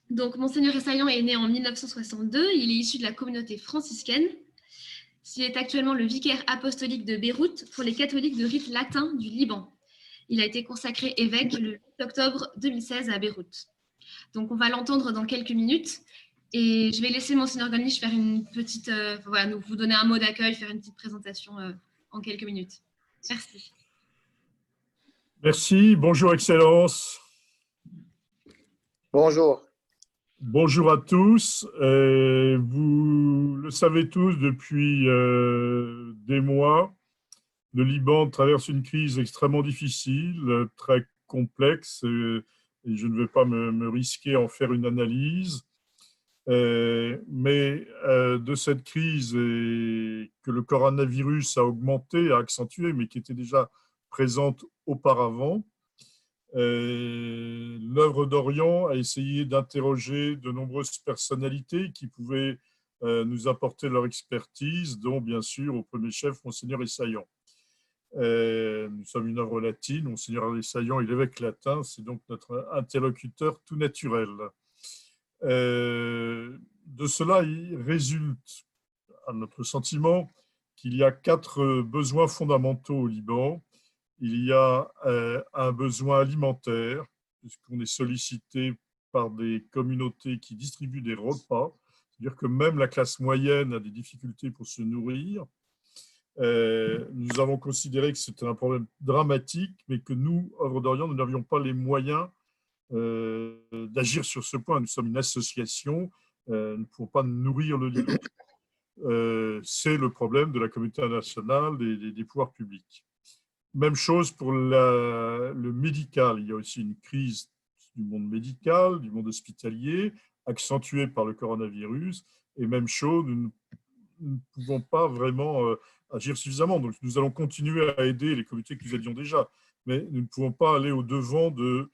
Donc, Monseigneur Essayan est né en 1962. Il est issu de la communauté franciscaine. Il est actuellement le vicaire apostolique de Beyrouth pour les catholiques de rite latin du Liban. Il a été consacré évêque le 8 octobre 2016 à Beyrouth. Donc, on va l'entendre dans quelques minutes. Et je vais laisser Monseigneur Golnisch faire une petite, voilà, vous donner un mot d'accueil, faire une petite présentation en quelques minutes. Merci. Merci. Bonjour, Excellence. Bonjour. Bonjour à tous. Vous le savez tous, depuis des mois, le Liban traverse une crise extrêmement difficile, très complexe, et je ne vais pas me risquer à en faire une analyse. Mais de cette crise que le coronavirus a augmenté, a accentué, mais qui était déjà présente auparavant, l'œuvre d'Orient a essayé d'interroger de nombreuses personnalités qui pouvaient nous apporter leur expertise, dont bien sûr au premier chef Monseigneur Essayan. Nous sommes une œuvre latine, Monseigneur Essayan est l'évêque latin, c'est donc notre interlocuteur tout naturel. De cela, il résulte, à notre sentiment, qu'il y a 4 besoins fondamentaux au Liban. Il y a un besoin alimentaire, puisqu'on est sollicité par des communautés qui distribuent des repas, c'est-à-dire que même la classe moyenne a des difficultés pour se nourrir. Nous avons considéré que c'était un problème dramatique, mais que nous, Œuvre d'Orient, nous n'avions pas les moyens d'agir sur ce point. Nous sommes une association, nous ne pouvons pas nourrir le Liban. C'est le problème de la communauté internationale, des pouvoirs publics. Même chose pour le médical. Il y a aussi une crise du monde médical, du monde hospitalier, accentuée par le coronavirus. Et même chose, nous ne pouvons pas vraiment agir suffisamment. Donc, nous allons continuer à aider les communautés que nous aidions déjà. Mais nous ne pouvons pas aller au-devant de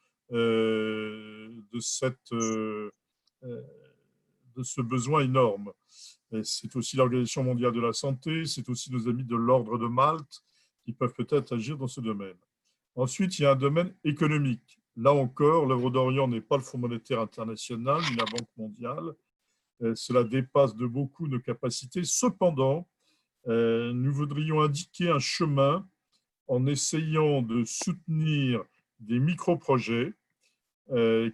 ce besoin énorme. C'est aussi l'Organisation mondiale de la santé, c'est aussi nos amis de l'Ordre de Malte qui peuvent peut-être agir dans ce domaine. Ensuite, il y a un domaine économique. Là encore, l'œuvre d'Orient n'est pas le Fonds monétaire international ni la Banque mondiale. Cela dépasse de beaucoup nos capacités. Cependant, nous voudrions indiquer un chemin en essayant de soutenir des micro-projets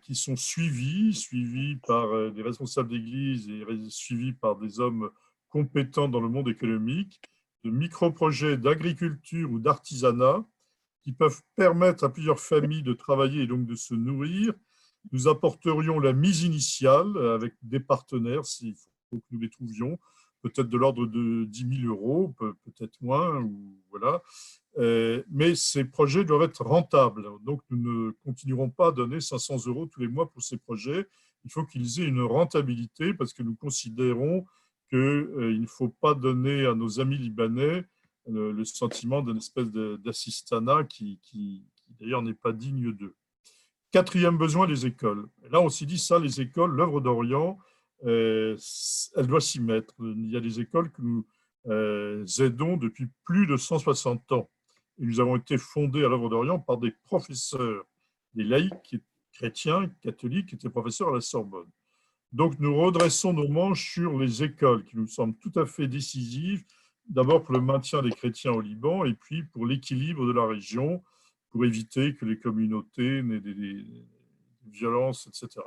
qui sont suivis par des responsables d'église et suivis par des hommes compétents dans le monde économique, de micro-projets d'agriculture ou d'artisanat qui peuvent permettre à plusieurs familles de travailler et donc de se nourrir. Nous apporterions la mise initiale avec des partenaires, s'il faut que nous les trouvions, peut-être de l'ordre de 10 000 euros, peut-être moins, ou voilà. Mais ces projets doivent être rentables. Donc, nous ne continuerons pas à donner 500 euros tous les mois pour ces projets. Il faut qu'ils aient une rentabilité parce que nous considérons qu'il ne faut pas donner à nos amis libanais le sentiment d'une espèce d'assistanat qui d'ailleurs n'est pas digne d'eux. 4e besoin, les écoles. Et là, on s'est dit ça, les écoles, l'œuvre d'Orient, elle doit s'y mettre. Il y a des écoles que nous aidons depuis plus de 160 ans. Et nous avons été fondés à l'œuvre d'Orient par des professeurs, des laïcs chrétiens, catholiques, qui étaient professeurs à la Sorbonne. Donc, nous redressons nos manches sur les écoles, qui nous semblent tout à fait décisives, d'abord pour le maintien des chrétiens au Liban, et puis pour l'équilibre de la région, pour éviter que les communautés n'aient des violences, etc.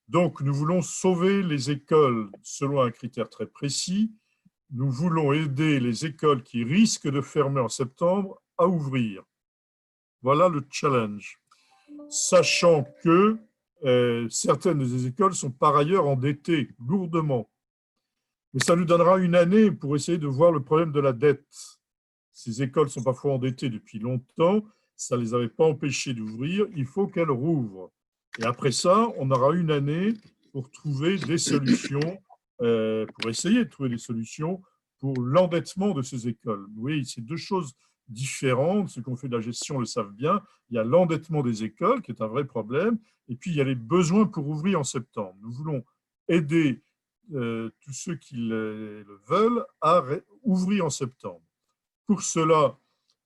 Donc, nous voulons sauver les écoles selon un critère très précis. Nous voulons aider les écoles qui risquent de fermer en septembre à ouvrir. Voilà le challenge. Sachant que certaines des écoles sont par ailleurs endettées lourdement. Mais ça nous donnera une année pour essayer de voir le problème de la dette. Ces écoles sont parfois endettées depuis longtemps, ça ne les avait pas empêchées d'ouvrir, il faut qu'elles rouvrent. Et après ça, on aura une année pour trouver des solutions, pour essayer de trouver des solutions pour l'endettement de ces écoles. Oui, c'est 2 choses différentes. Ceux qui ont fait de la gestion le savent bien. Il y a l'endettement des écoles, qui est un vrai problème, et puis il y a les besoins pour ouvrir en septembre. Nous voulons aider tous ceux qui le veulent à ouvrir en septembre. Pour cela,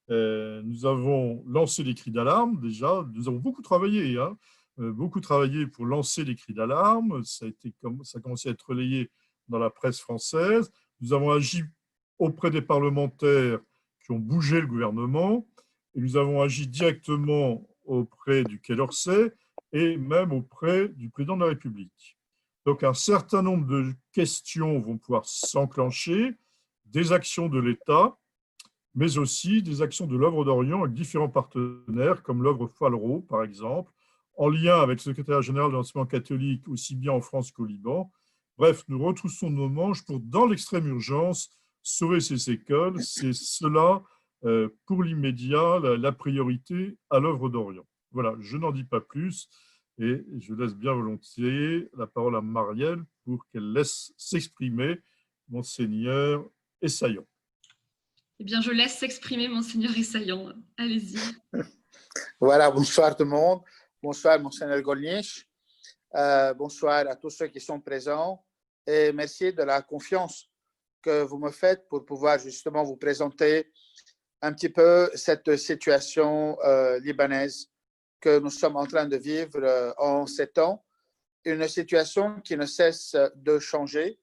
nous avons lancé des cris d'alarme déjà. Nous avons beaucoup travaillé. beaucoup travaillé pour lancer les cris d'alarme. Ça a commencé à être relayé dans la presse française. Nous avons agi auprès des parlementaires qui ont bougé le gouvernement et nous avons agi directement auprès du Quai d'Orsay et même auprès du président de la République. Donc, un certain nombre de questions vont pouvoir s'enclencher, des actions de l'État, mais aussi des actions de l'œuvre d'Orient avec différents partenaires, comme l'œuvre Falro, par exemple, en lien avec le secrétaire général de l'enseignement catholique, aussi bien en France qu'au Liban. Bref, nous retroussons nos manches pour, dans l'extrême urgence, sauver ces écoles. C'est cela, pour l'immédiat, la priorité à l'œuvre d'Orient. Voilà, je n'en dis pas plus et je laisse bien volontiers la parole à Marielle pour qu'elle laisse s'exprimer Monseigneur Essaillant. Eh bien, je laisse s'exprimer Monseigneur Essaillant. Allez-y. Voilà, bonsoir tout le monde. Bonsoir, Monseigneur Gollnisch. Bonsoir à tous ceux qui sont présents. Et merci de la confiance que vous me faites pour pouvoir justement vous présenter un petit peu cette situation libanaise que nous sommes en train de vivre en ces temps. Une situation qui ne cesse de changer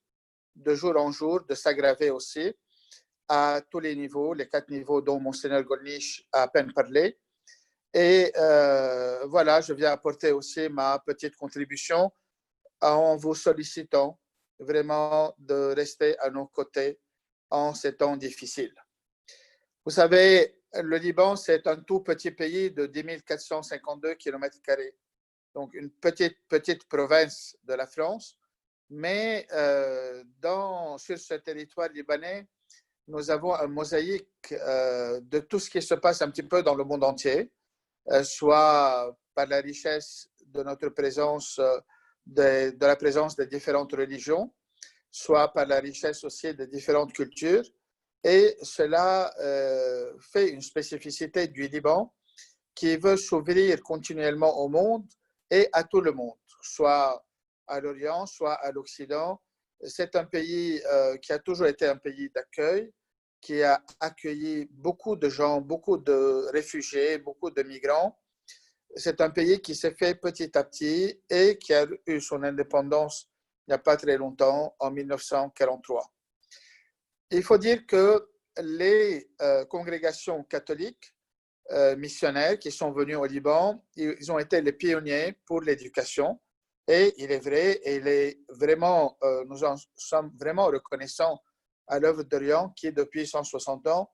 de jour en jour, de s'aggraver aussi à tous les niveaux, les 4 niveaux dont Monseigneur Gollnisch a à peine parlé. Et voilà, je viens apporter aussi ma petite contribution en vous sollicitant vraiment de rester à nos côtés en ces temps difficiles. Vous savez, le Liban, c'est un tout petit pays de 10 452 km², donc une petite province de la France, mais sur ce territoire libanais, nous avons un mosaïque de tout ce qui se passe un petit peu dans le monde entier, soit par la richesse de notre présence, de la présence des différentes religions, soit par la richesse aussi des différentes cultures. Et cela fait une spécificité du Liban qui veut s'ouvrir continuellement au monde et à tout le monde, soit à l'Orient, soit à l'Occident. C'est un pays qui a toujours été un pays d'accueil, qui a accueilli beaucoup de gens, beaucoup de réfugiés, beaucoup de migrants. C'est un pays qui s'est fait petit à petit et qui a eu son indépendance il n'y a pas très longtemps, en 1943. Il faut dire que les congrégations catholiques missionnaires qui sont venus au Liban, ils ont été les pionniers pour l'éducation. Et il est vrai, nous en sommes vraiment reconnaissants à l'œuvre d'Orient qui, depuis 160 ans,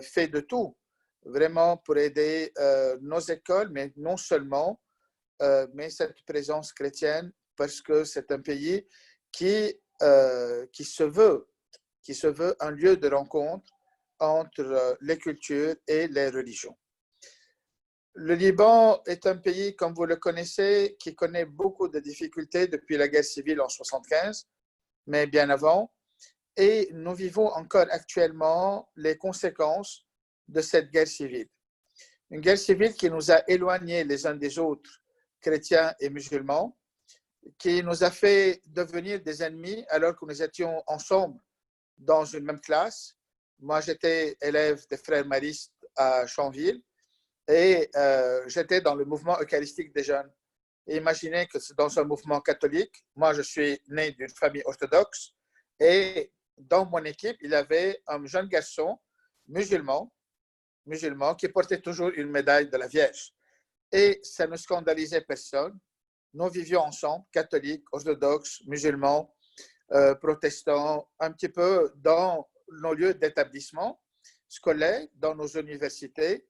fait de tout, vraiment pour aider nos écoles, mais non seulement, mais cette présence chrétienne, parce que c'est un pays qui se veut un lieu de rencontre entre les cultures et les religions. Le Liban est un pays, comme vous le connaissez, qui connaît beaucoup de difficultés depuis la guerre civile en 1975, mais bien avant. Et nous vivons encore actuellement les conséquences de cette guerre civile. Une guerre civile qui nous a éloignés les uns des autres, chrétiens et musulmans, qui nous a fait devenir des ennemis alors que nous étions ensemble dans une même classe. Moi, j'étais élève des frères maristes à Chanville et j'étais dans le mouvement eucharistique des jeunes. Et imaginez que c'est dans un mouvement catholique. Moi, je suis né d'une famille orthodoxe et dans mon équipe, il y avait un jeune garçon musulman qui portait toujours une médaille de la Vierge. Et ça ne scandalisait personne. Nous vivions ensemble, catholiques, orthodoxes, musulmans, protestants, un petit peu dans nos lieux d'établissement scolaire, dans nos universités.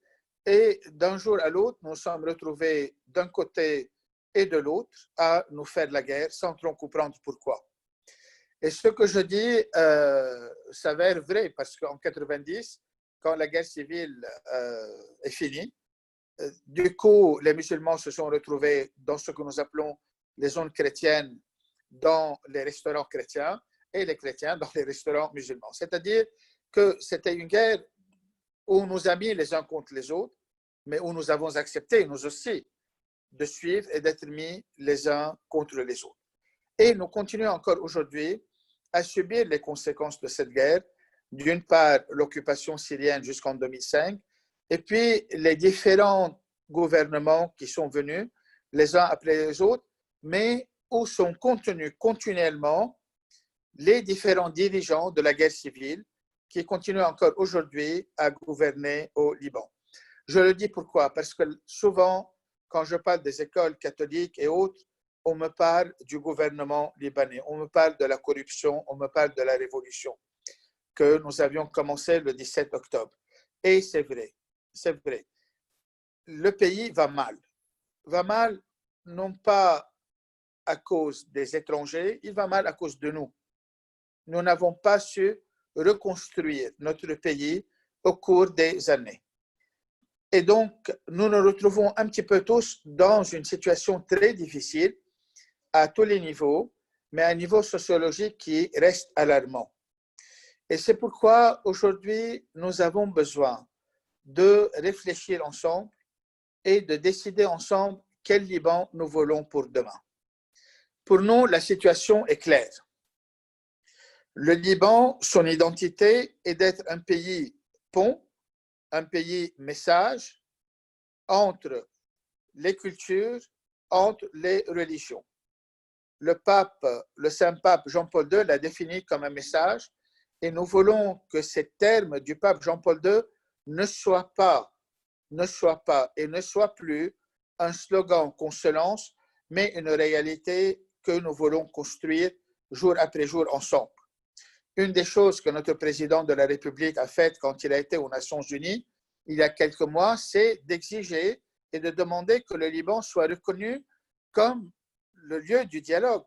Et d'un jour à l'autre, nous sommes retrouvés d'un côté et de l'autre à nous faire la guerre sans trop comprendre pourquoi. Et ce que je dis s'avère vrai parce qu'en 90, quand la guerre civile est finie, du coup, les musulmans se sont retrouvés dans ce que nous appelons les zones chrétiennes dans les restaurants chrétiens et les chrétiens dans les restaurants musulmans. C'est-à-dire que c'était une guerre où on nous a mis les uns contre les autres, mais où nous avons accepté, nous aussi, de suivre et d'être mis les uns contre les autres. Et nous continuons encore aujourd'hui à subir les conséquences de cette guerre. D'une part, l'occupation syrienne jusqu'en 2005, et puis les différents gouvernements qui sont venus, les uns après les autres, mais où sont contenus continuellement les différents dirigeants de la guerre civile qui continuent encore aujourd'hui à gouverner au Liban. Je le dis pourquoi? Parce que souvent, quand je parle des écoles catholiques et autres, on me parle du gouvernement libanais, on me parle de la corruption, on me parle de la révolution que nous avions commencé le 17 octobre. Et c'est vrai, c'est vrai. Le pays va mal non pas à cause des étrangers, il va mal à cause de nous. Nous n'avons pas su reconstruire notre pays au cours des années. Et donc, nous nous retrouvons un petit peu tous dans une situation très difficile à tous les niveaux, mais à un niveau sociologique qui reste alarmant. Et c'est pourquoi aujourd'hui, nous avons besoin de réfléchir ensemble et de décider ensemble quel Liban nous voulons pour demain. Pour nous, la situation est claire. Le Liban, son identité est d'être un pays pont, un pays message entre les cultures, entre les religions. Le pape, le Saint-Pape Jean-Paul II l'a défini comme un message et nous voulons que ces termes du pape Jean-Paul II ne soient pas et ne soient plus un slogan qu'on se lance, mais une réalité que nous voulons construire jour après jour ensemble. Une des choses que notre président de la République a faites quand il a été aux Nations Unies, il y a quelques mois, c'est d'exiger et de demander que le Liban soit reconnu comme le lieu du dialogue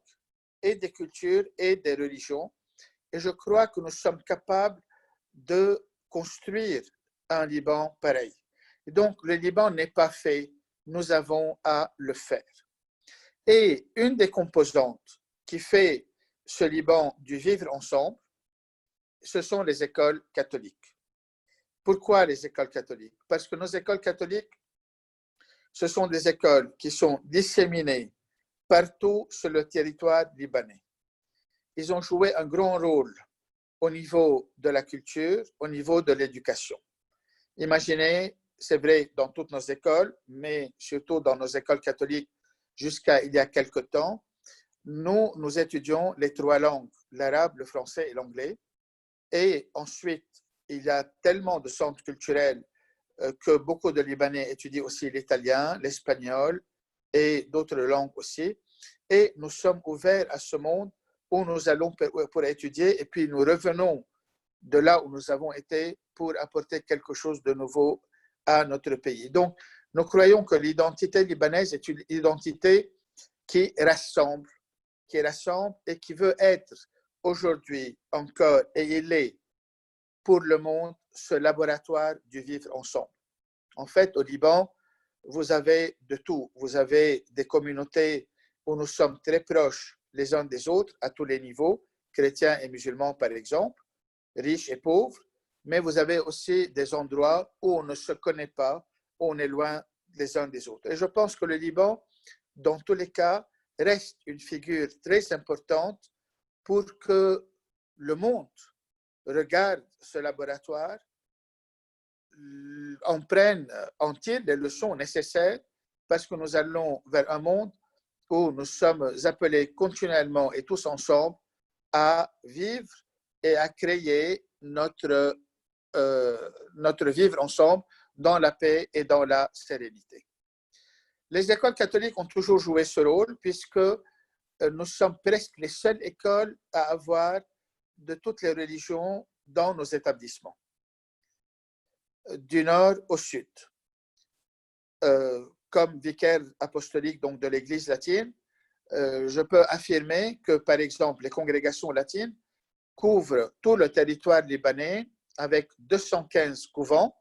et des cultures et des religions. Et je crois que nous sommes capables de construire un Liban pareil. Et donc, le Liban n'est pas fait, nous avons à le faire. Et une des composantes qui fait ce Liban du vivre ensemble, ce sont les écoles catholiques. Pourquoi les écoles catholiques? Parce que nos écoles catholiques, ce sont des écoles qui sont disséminées partout sur le territoire libanais. Ils ont joué un grand rôle au niveau de la culture, au niveau de l'éducation. Imaginez, c'est vrai dans toutes nos écoles, mais surtout dans nos écoles catholiques jusqu'à il y a quelque temps, nous étudions les trois langues, l'arabe, le français et l'anglais. Et ensuite, il y a tellement de centres culturels que beaucoup de Libanais étudient aussi l'italien, l'espagnol et d'autres langues aussi. Et nous sommes ouverts à ce monde où nous allons pour étudier et puis nous revenons de là où nous avons été pour apporter quelque chose de nouveau à notre pays. Donc, nous croyons que l'identité libanaise est une identité qui rassemble et qui veut être aujourd'hui encore, et il est pour le monde, ce laboratoire du vivre ensemble. En fait, au Liban, vous avez de tout. Vous avez des communautés où nous sommes très proches les uns des autres à tous les niveaux, chrétiens et musulmans par exemple, riches et pauvres, mais vous avez aussi des endroits où on ne se connaît pas, où on est loin les uns des autres. Et je pense que le Liban, dans tous les cas, reste une figure très importante pour que le monde regarde ce laboratoire, en tire les leçons nécessaires parce que nous allons vers un monde où nous sommes appelés continuellement et tous ensemble à vivre et à créer notre vivre ensemble dans la paix et dans la sérénité. Les écoles catholiques ont toujours joué ce rôle puisque nous sommes presque les seules écoles à avoir de toutes les religions dans nos établissements, du nord au sud. Comme vicaire apostolique donc, de l'Église latine, je peux affirmer que, par exemple, les congrégations latines couvrent tout le territoire libanais avec 215 couvents,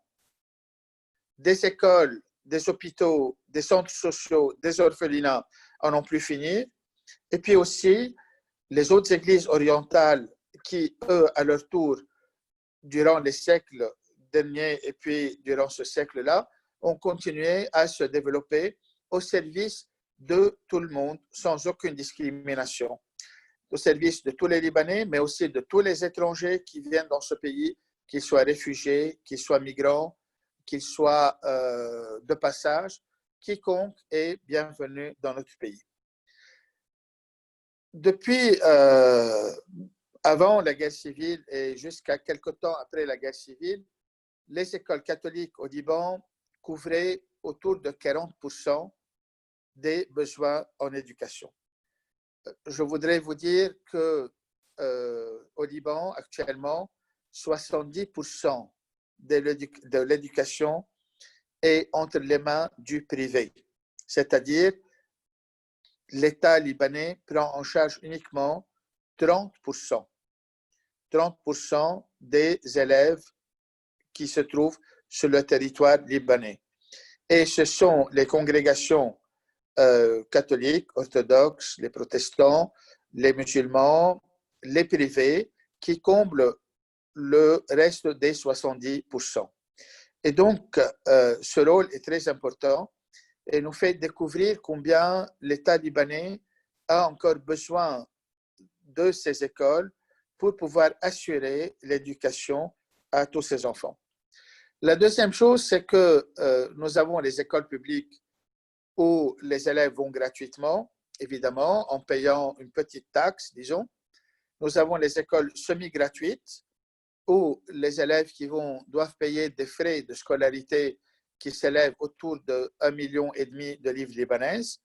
des écoles, des hôpitaux, des centres sociaux, des orphelinats, en n'ont plus fini. Et puis aussi, les autres églises orientales qui, eux, à leur tour, durant les siècles derniers et puis durant ce siècle-là, ont continué à se développer au service de tout le monde, sans aucune discrimination, au service de tous les Libanais, mais aussi de tous les étrangers qui viennent dans ce pays, qu'ils soient réfugiés, qu'ils soient migrants, qu'ils soient de passage. quiconque est bienvenu dans notre pays. Depuis avant la guerre civile et jusqu'à quelque temps après la guerre civile, les écoles catholiques au Liban couvraient autour de 40% des besoins en éducation. Je voudrais vous dire que au Liban, actuellement, 70% de l'éducation est entre les mains du privé. C'est-à-dire, l'État libanais prend en charge uniquement 30% des élèves qui se trouvent sur le territoire libanais. Et ce sont les congrégations catholiques, orthodoxes, les protestants, les musulmans, les privés qui comblent le reste des 70%. Et donc, ce rôle est très important et nous fait découvrir combien l'État libanais a encore besoin de ces écoles pour pouvoir assurer l'éducation à tous ses enfants. La deuxième chose, c'est que nous avons les écoles publiques où les élèves vont gratuitement, évidemment, en payant une petite taxe, disons. Nous avons les écoles semi-gratuites où les élèves qui doivent payer des frais de scolarité qui s'élèvent autour de 1,5 million de livres libanaises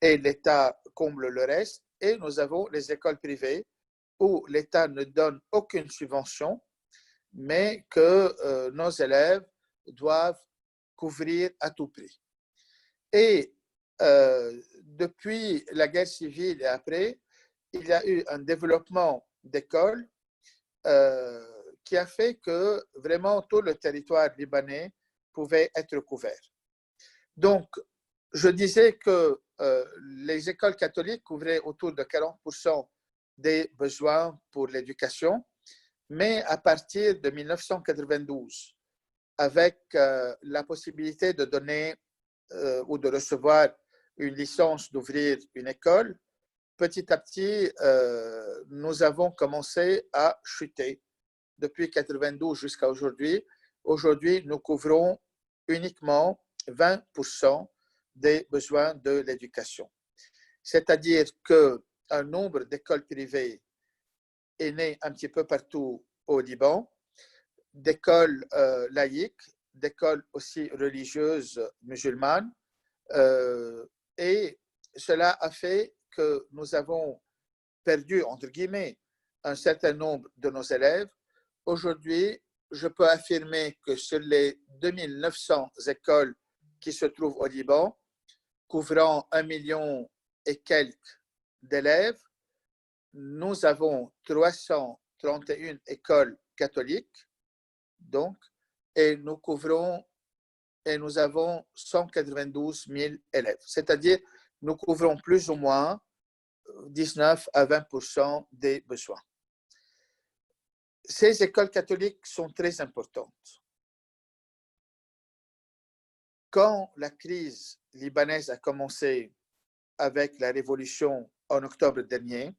et l'État comble le reste. Et nous avons les écoles privées où l'État ne donne aucune subvention, mais que nos élèves doivent couvrir à tout prix. Et depuis la guerre civile et après, il y a eu un développement d'écoles qui a fait que vraiment tout le territoire libanais pouvait être couvert. Donc, je disais que les écoles catholiques couvraient autour de 40% des besoins pour l'éducation, mais à partir de 1992, avec la possibilité de donner ou de recevoir une licence d'ouvrir une école, petit à petit, nous avons commencé à chuter. Depuis 1992 jusqu'à aujourd'hui, nous couvrons uniquement 20% des besoins de l'éducation. C'est-à-dire qu'un nombre d'écoles privées est né un petit peu partout au Liban, d'écoles laïques, d'écoles aussi religieuses musulmanes, et cela a fait que nous avons perdu, entre guillemets, un certain nombre de nos élèves. Aujourd'hui, je peux affirmer que sur les 2900 écoles qui se trouvent au Liban, couvrant 1 million et quelques d'élèves, nous avons 331 écoles catholiques, donc, et nous avons 192 000 élèves. C'est-à-dire, nous couvrons plus ou moins 19 à 20% des besoins. Ces écoles catholiques sont très importantes. Quand la crise libanaise a commencé avec la révolution en octobre dernier,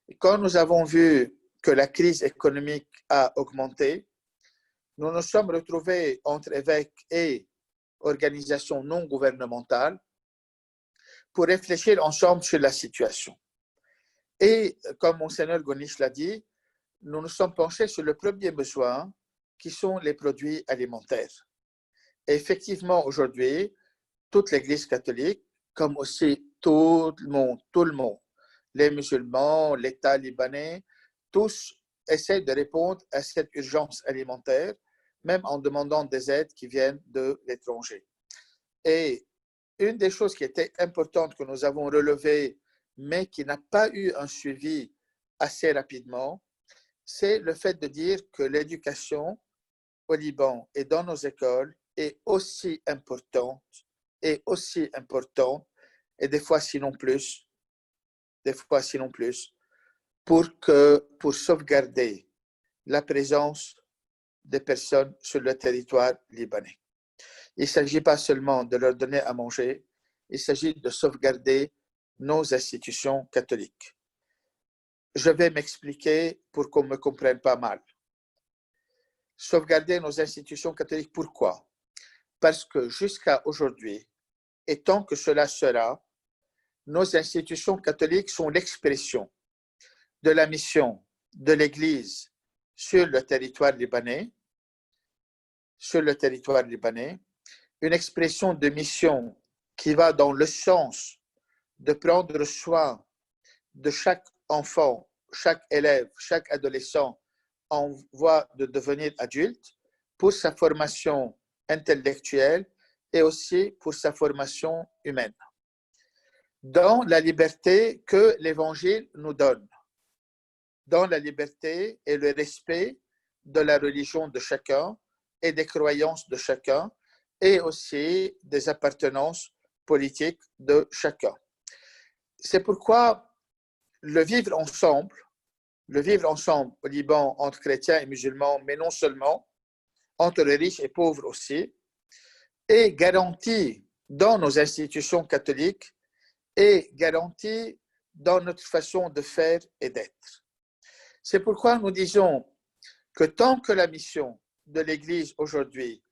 et quand nous avons vu que la crise économique a augmenté, nous nous sommes retrouvés entre évêques et organisations non gouvernementales pour réfléchir ensemble sur la situation. Et comme Monseigneur Gornish l'a dit, nous nous sommes penchés sur le premier besoin, qui sont les produits alimentaires. Et effectivement, aujourd'hui, toute l'Église catholique, comme aussi tout le monde, les musulmans, l'État libanais, tous essaient de répondre à cette urgence alimentaire, même en demandant des aides qui viennent de l'étranger. Et une des choses qui était importante que nous avons relevées, mais qui n'a pas eu un suivi assez rapidement, c'est le fait de dire que l'éducation au Liban et dans nos écoles est aussi importante, et des fois sinon plus, pour sauvegarder la présence des personnes sur le territoire libanais. Il ne s'agit pas seulement de leur donner à manger, il s'agit de sauvegarder nos institutions catholiques. Je vais m'expliquer pour qu'on me comprenne pas mal. Sauvegarder nos institutions catholiques, pourquoi? Parce que jusqu'à aujourd'hui, et tant que cela sera, nos institutions catholiques sont l'expression de la mission de l'Église sur le territoire libanais, une expression de mission qui va dans le sens de prendre soin de chaque enfant, chaque élève, chaque adolescent en voie de devenir adulte pour sa formation intellectuelle et aussi pour sa formation humaine. Dans la liberté que l'Évangile nous donne, dans la liberté et le respect de la religion de chacun et des croyances de chacun et aussi des appartenances politiques de chacun. C'est pourquoi le vivre ensemble au Liban entre chrétiens et musulmans, mais non seulement, entre riches et pauvres aussi, est garanti dans nos institutions catholiques et garanti dans notre façon de faire et d'être. C'est pourquoi nous disons que tant que la mission de l'Église aujourd'hui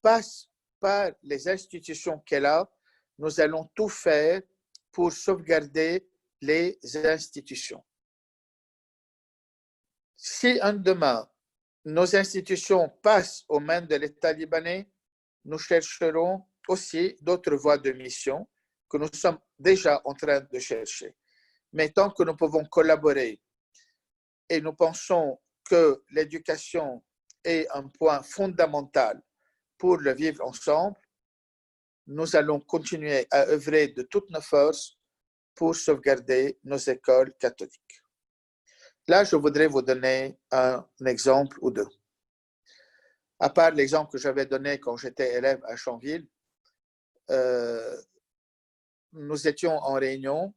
passe par les institutions qu'elle a, nous allons tout faire pour sauvegarder les institutions. Si un demain, nos institutions passent aux mains de l'État libanais, nous chercherons aussi d'autres voies de mission que nous sommes déjà en train de chercher. Mais tant que nous pouvons collaborer et nous pensons que l'éducation est un point fondamental pour le vivre ensemble, nous allons continuer à œuvrer de toutes nos forces pour sauvegarder nos écoles catholiques. Là, je voudrais vous donner un exemple ou deux. À part l'exemple que j'avais donné quand j'étais élève à Chanville, nous étions en réunion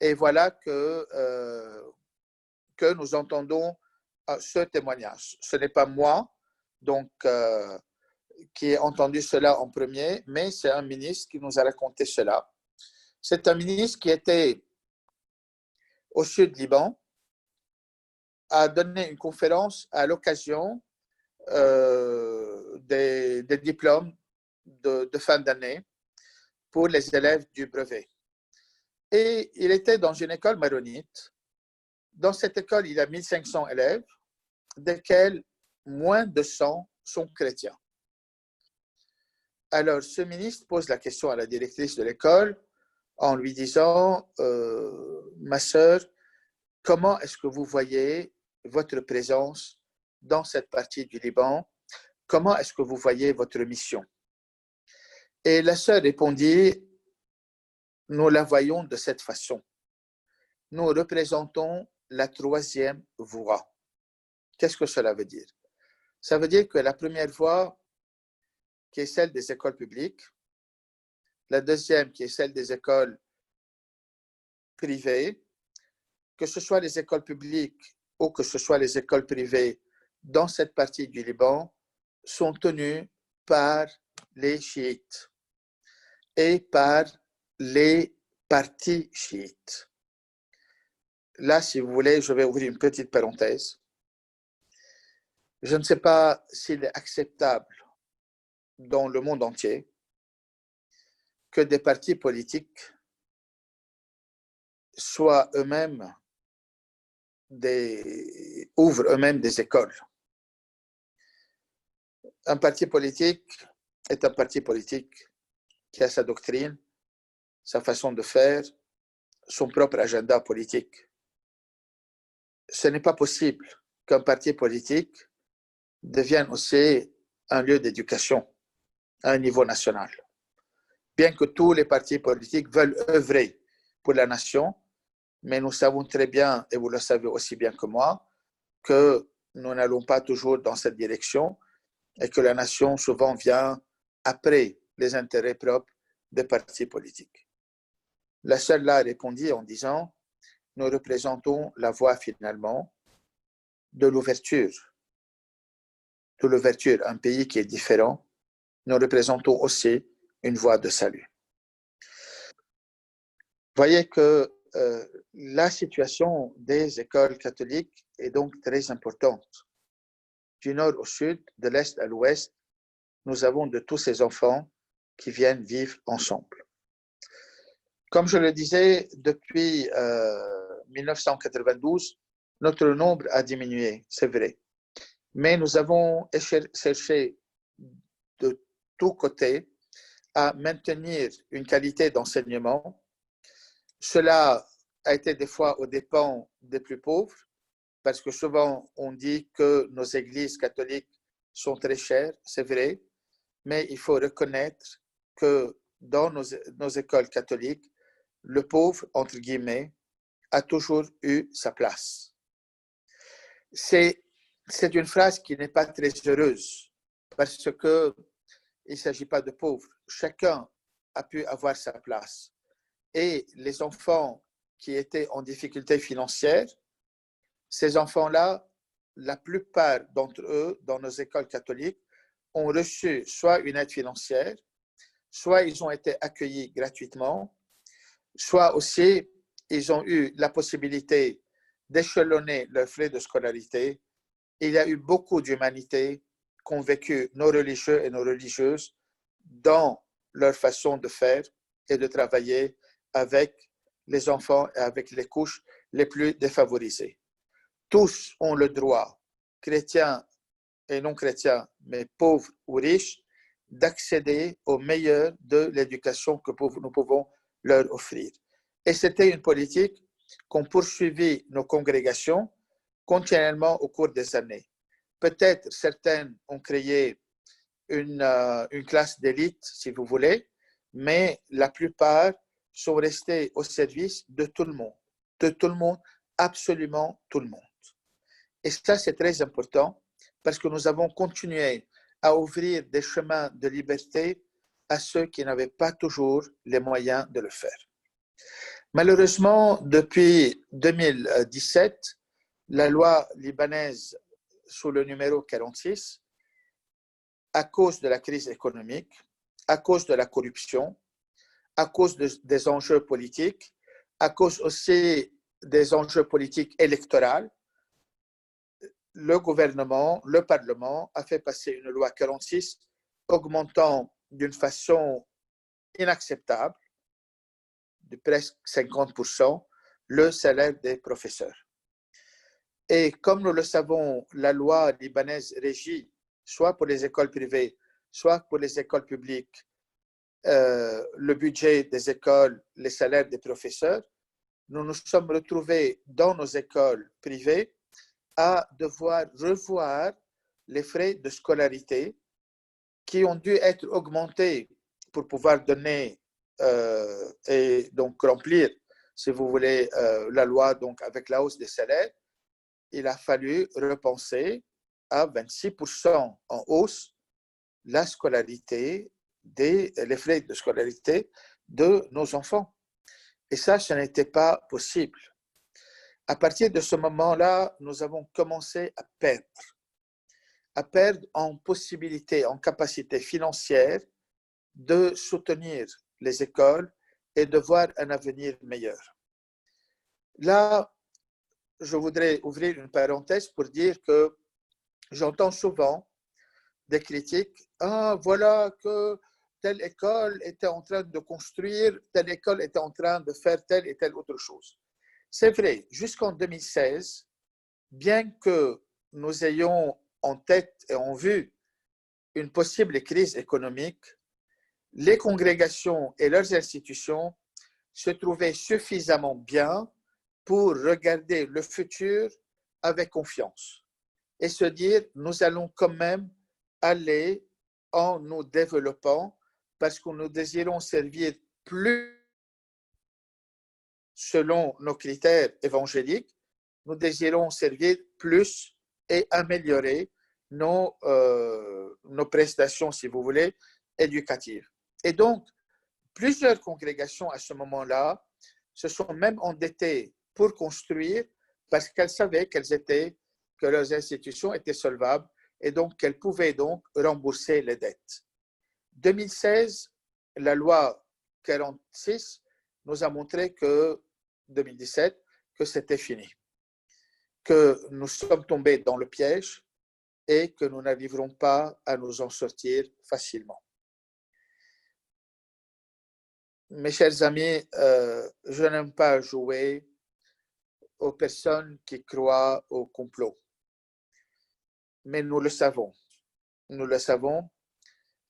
et voilà que nous entendons ce témoignage. Ce n'est pas moi donc, qui ai entendu cela en premier, mais c'est un ministre qui nous a raconté cela. C'est un ministre qui était au sud Liban, a donné une conférence à l'occasion des diplômes de fin d'année pour les élèves du brevet. Et il était dans une école maronite. Dans cette école, il y a 1500 élèves, desquels moins de 100 sont chrétiens. Alors, ce ministre pose la question à la directrice de l'école en lui disant « Ma sœur, comment est-ce que vous voyez votre présence dans cette partie du Liban? Comment est-ce que vous voyez votre mission ?» Et la sœur répondit « Nous la voyons de cette façon. Nous représentons la troisième voie. » Qu'est-ce que cela veut dire? Ça veut dire que la première voie, qui est celle des écoles publiques, la deuxième, qui est celle des écoles privées, que ce soit les écoles publiques ou que ce soit les écoles privées dans cette partie du Liban, sont tenues par les chiites et par les partis chiites. Là, si vous voulez, je vais ouvrir une petite parenthèse. Je ne sais pas s'il est acceptable dans le monde entier que des partis politiques soient eux-mêmes ouvrent eux-mêmes des écoles. Un parti politique est un parti politique qui a sa doctrine, sa façon de faire, son propre agenda politique. Ce n'est pas possible qu'un parti politique devienne aussi un lieu d'éducation à un niveau national. Bien que tous les partis politiques veulent œuvrer pour la nation, mais nous savons très bien, et vous le savez aussi bien que moi, que nous n'allons pas toujours dans cette direction et que la nation souvent vient après les intérêts propres des partis politiques. La seule là répondit en disant « Nous représentons la voie finalement de l'ouverture, un pays qui est différent. Nous représentons aussi une voie de salut. » Vous voyez que la situation des écoles catholiques est donc très importante. Du nord au sud, de l'est à l'ouest, nous avons de tous ces enfants qui viennent vivre ensemble. Comme je le disais, depuis 1992, notre nombre a diminué, c'est vrai. Mais nous avons cherché de tous côtés à maintenir une qualité d'enseignement. Cela a été des fois aux dépens des plus pauvres, parce que souvent on dit que nos églises catholiques sont très chères, c'est vrai, mais il faut reconnaître que dans nos écoles catholiques, le pauvre, entre guillemets, a toujours eu sa place. C'est une phrase qui n'est pas très heureuse, parce qu'il ne s'agit pas de pauvres. Chacun a pu avoir sa place. Et les enfants qui étaient en difficulté financière, ces enfants-là, la plupart d'entre eux, dans nos écoles catholiques, ont reçu soit une aide financière, soit ils ont été accueillis gratuitement, soit aussi ils ont eu la possibilité d'échelonner leurs frais de scolarité. Il y a eu beaucoup d'humanité qu'ont vécu nos religieux et nos religieuses dans leur façon de faire et de travailler avec les enfants et avec les couches les plus défavorisées. Tous ont le droit, chrétiens et non chrétiens, mais pauvres ou riches, d'accéder au meilleur de l'éducation que nous pouvons leur offrir. Et c'était une politique qu'ont poursuivi nos congrégations continuellement au cours des années. Peut-être certaines ont créé une classe d'élite, si vous voulez, mais la plupart sont restés au service de tout le monde, absolument tout le monde. Et ça, c'est très important parce que nous avons continué à ouvrir des chemins de liberté à ceux qui n'avaient pas toujours les moyens de le faire. Malheureusement, depuis 2017, la loi libanaise sous le numéro 46, à cause de la crise économique, à cause de la corruption, à cause des enjeux politiques, à cause aussi des enjeux politiques électoraux, le gouvernement, le Parlement a fait passer une loi 46 augmentant d'une façon inacceptable, de presque 50%, le salaire des professeurs. Et comme nous le savons, la loi libanaise régit soit pour les écoles privées, soit pour les écoles publiques, le budget des écoles, les salaires des professeurs. Nous nous sommes retrouvés dans nos écoles privées à devoir revoir les frais de scolarité qui ont dû être augmentés pour pouvoir donner et donc remplir, si vous voulez, la loi donc avec la hausse des salaires. Il a fallu repenser à 26% en hausse la scolarité, les frais de scolarité de nos enfants. Et ça, ce n'était pas possible. À partir de ce moment-là, nous avons commencé à perdre en possibilité, en capacité financière de soutenir les écoles et de voir un avenir meilleur. Là, je voudrais ouvrir une parenthèse pour dire que j'entends souvent des critiques. Ah, voilà que telle école était en train de construire, telle école était en train de faire telle et telle autre chose. C'est vrai, jusqu'en 2016, bien que nous ayons en tête et en vue une possible crise économique, les congrégations et leurs institutions se trouvaient suffisamment bien pour regarder le futur avec confiance et se dire, nous allons quand même aller en nous développant parce que nous désirons servir plus selon nos critères évangéliques, nous désirons servir plus et améliorer nos prestations, si vous voulez, éducatives. Et donc, plusieurs congrégations à ce moment-là se sont même endettées pour construire parce qu'elles savaient que leurs institutions étaient solvables et donc qu'elles pouvaient donc rembourser les dettes. 2016, la loi 46 nous a montré que 2017, que c'était fini, que nous sommes tombés dans le piège et que nous n'arriverons pas à nous en sortir facilement. mes chers amis, je n'aime pas jouer aux personnes qui croient au complot. Mais nous le savons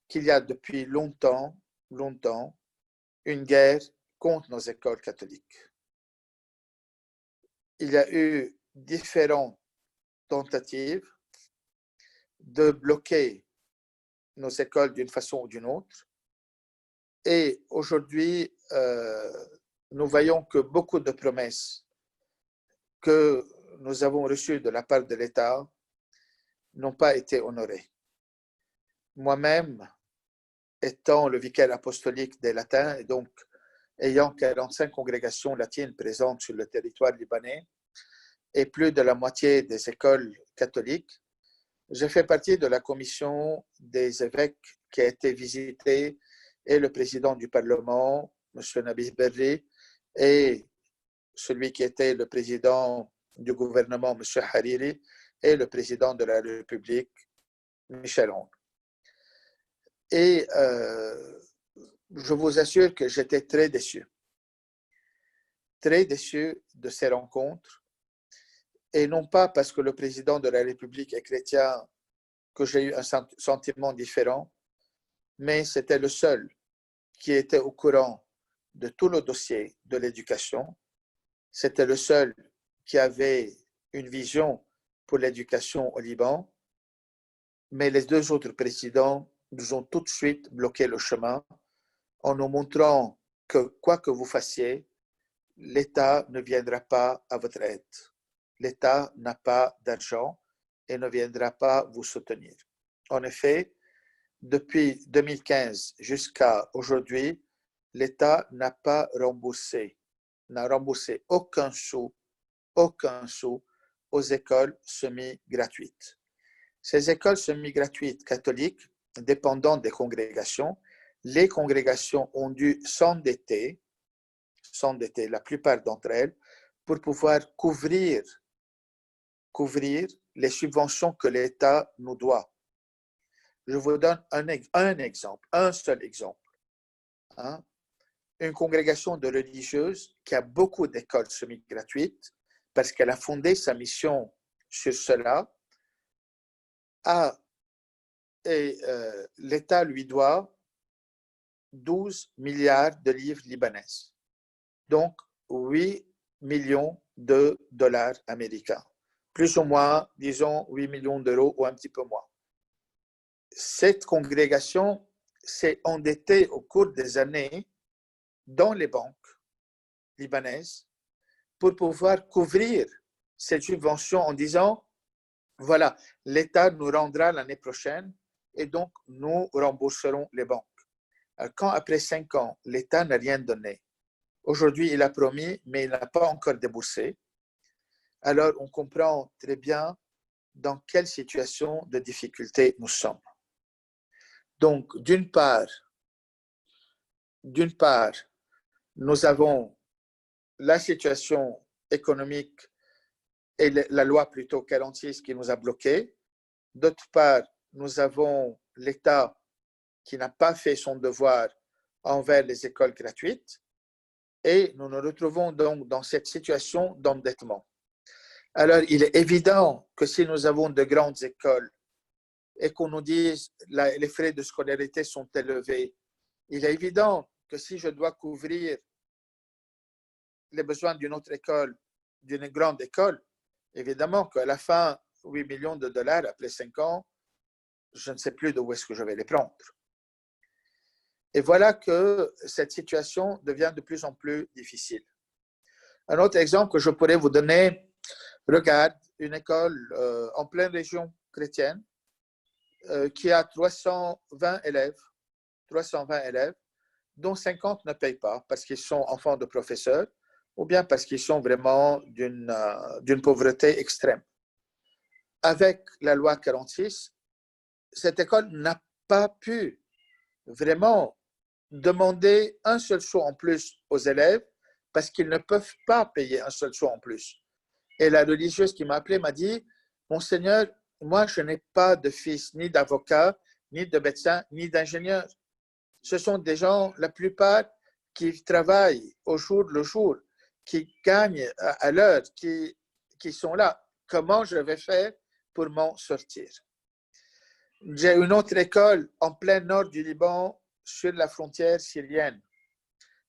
qu'il y a depuis longtemps une guerre contre nos écoles catholiques. Il y a eu différentes tentatives de bloquer nos écoles d'une façon ou d'une autre. Et aujourd'hui, nous voyons que beaucoup de promesses que nous avons reçues de la part de l'État n'ont pas été honorées. Moi-même, étant le vicaire apostolique des Latins et donc ayant 45 congrégations latines présentes sur le territoire libanais et plus de la moitié des écoles catholiques, je fais partie de la commission des évêques qui a été visitée et le président du Parlement, M. Nabih Berri, et celui qui était le président du gouvernement, M. Hariri, et le président de la République, Michel Aoun. Et je vous assure que j'étais très déçu de ces rencontres, et non pas parce que le président de la République est chrétien que j'ai eu un sentiment différent, mais c'était le seul qui était au courant de tout le dossier de l'éducation. C'était le seul qui avait une vision pour l'éducation au Liban, mais les deux autres présidents nous ont tout de suite bloqué le chemin en nous montrant que quoi que vous fassiez, l'État ne viendra pas à votre aide. L'État n'a pas d'argent et ne viendra pas vous soutenir. En effet, depuis 2015 jusqu'à aujourd'hui, l'État n'a remboursé aucun sou aux écoles semi-gratuites. Ces écoles semi-gratuites catholiques, dépendant des congrégations, les congrégations ont dû s'endetter, la plupart d'entre elles, pour pouvoir couvrir les subventions que l'État nous doit. Je vous donne un seul exemple. Une congrégation de religieuses qui a beaucoup d'écoles semi-gratuites, parce qu'elle a fondé sa mission sur cela, l'État lui doit 12 milliards de livres libanaises, donc 8 millions de dollars américains, plus ou moins, disons, 8 millions d'euros ou un petit peu moins. Cette congrégation s'est endettée au cours des années dans les banques libanaises pour pouvoir couvrir cette subvention en disant, voilà, l'État nous rendra l'année prochaine et donc nous rembourserons les banques. Quand après 5 ans, l'État n'a rien donné, aujourd'hui il a promis, mais il n'a pas encore déboursé, alors on comprend très bien dans quelle situation de difficulté nous sommes. Donc, d'une part, nous avons la situation économique et la loi plutôt 46 qui nous a bloqués. D'autre part, nous avons l'État qui n'a pas fait son devoir envers les écoles gratuites et nous nous retrouvons donc dans cette situation d'endettement. Alors, il est évident que si nous avons de grandes écoles et qu'on nous dise que les frais de scolarité sont élevés, il est évident que si je dois couvrir les besoins d'une autre école, d'une grande école, évidemment qu'à la fin, 8 millions de dollars après 5 ans, je ne sais plus d'où est-ce que je vais les prendre. Et voilà que cette situation devient de plus en plus difficile. Un autre exemple que je pourrais vous donner, regarde, une école en pleine région chrétienne qui a 320 élèves, dont 50 ne payent pas parce qu'ils sont enfants de professeurs ou bien parce qu'ils sont vraiment d'une pauvreté extrême. Avec la loi 46, cette école n'a pas pu vraiment demander un seul sou en plus aux élèves parce qu'ils ne peuvent pas payer un seul sou en plus. Et la religieuse qui m'a appelé m'a dit, « Monseigneur, moi je n'ai pas de fils ni d'avocat, ni de médecin, ni d'ingénieur. Ce sont des gens, la plupart, qui travaillent au jour le jour, qui gagnent à l'heure, qui sont là. Comment je vais faire pour m'en sortir? J'ai une autre école en plein nord du Liban, sur la frontière syrienne.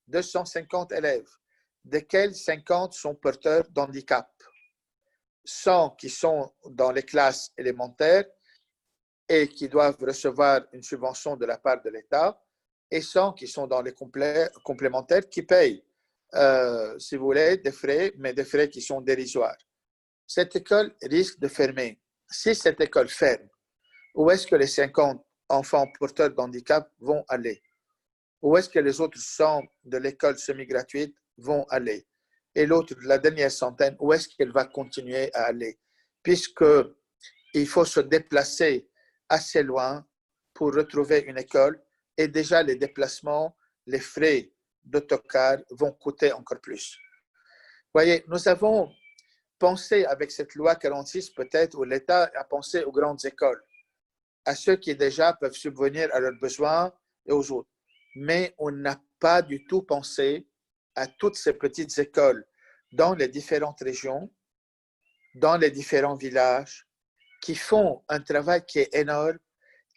250 élèves, desquels 50 sont porteurs d'handicap. 100 qui sont dans les classes élémentaires et qui doivent recevoir une subvention de la part de l'État, et 100 qui sont dans les complémentaires qui payent, si vous voulez, des frais, mais des frais qui sont dérisoires. Cette école risque de fermer. Si cette école ferme, où est-ce que les 50 enfants porteurs d'handicap vont aller? Où est-ce que les autres 100 de l'école semi-gratuite vont aller? Et l'autre, la dernière centaine, où est-ce qu'elle va continuer à aller? Puisqu'il faut se déplacer assez loin pour retrouver une école, et déjà les déplacements, les frais d'autocar vont coûter encore plus. Vous voyez, nous avons pensé avec cette loi 46 peut-être, où l'État a pensé aux grandes écoles, à ceux qui déjà peuvent subvenir à leurs besoins et aux autres. Mais on n'a pas du tout pensé à toutes ces petites écoles dans les différentes régions, dans les différents villages, qui font un travail qui est énorme,